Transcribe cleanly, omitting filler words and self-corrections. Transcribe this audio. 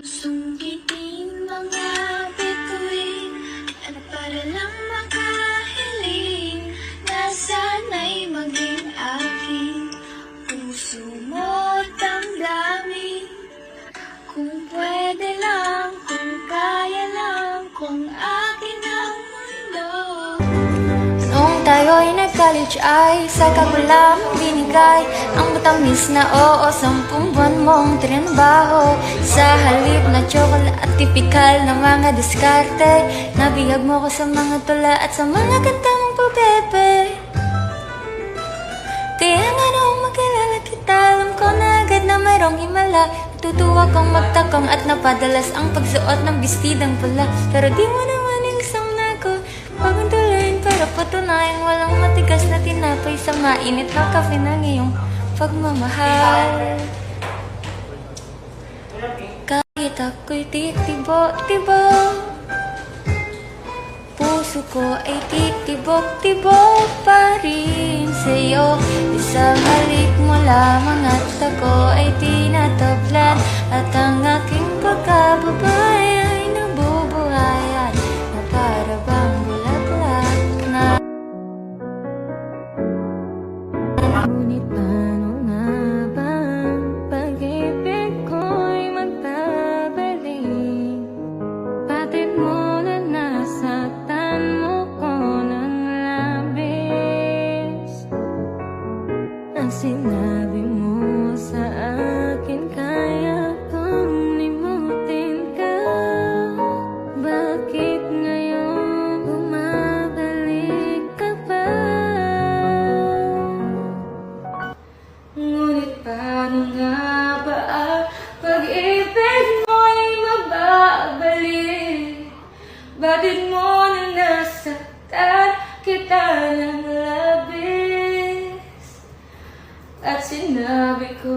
Sungkitin mga bituin at para lang makahiling na sana'y maging aking puso mo't damdamin. Kung pwede lang, kung kaya lang, kung akin ang mundo. Noong tayo'y nag-college ay saka ko lang binigay ang matamis na oo, 10 buwan mong trinbaho. Sa halip na chocolate at tipikal na mga diskarte, nabihag mo ko sa mga tula at sa mga kanta mong pabebe. Kaya nga noong makilala kita, alam ko na agad na mayroong himala. Natutuwa kong magtakong at napadalas ang pagsuot ng bestidang pula. Pero di mo naman inisang na ako bagong tulayin para patunayang walang matigas na tinapay sa mainit na kape ng iyong pagmamahal. Kahit ako'y titibo-tibo, puso ko ay titibok-tibok pa rin sa'yo. Isang halik mo lamang at ako ay tinatablan, at ang aking pagkababay ay nabubuhayan na para bang bulaklak na. Ngunit paano nga ba pag-ibig ko'y magpabalik? Batid mo na nasaktan mo ko ng labis. Ang sinabi mo sa akin, kaya kong limutin ka. Bakit ngayon bumabalik ka pa? Ngunit paano nga ba ang pag-ibig mo'y mababalik? Batid mo na nasaktan kita ng labis, at sinabi ko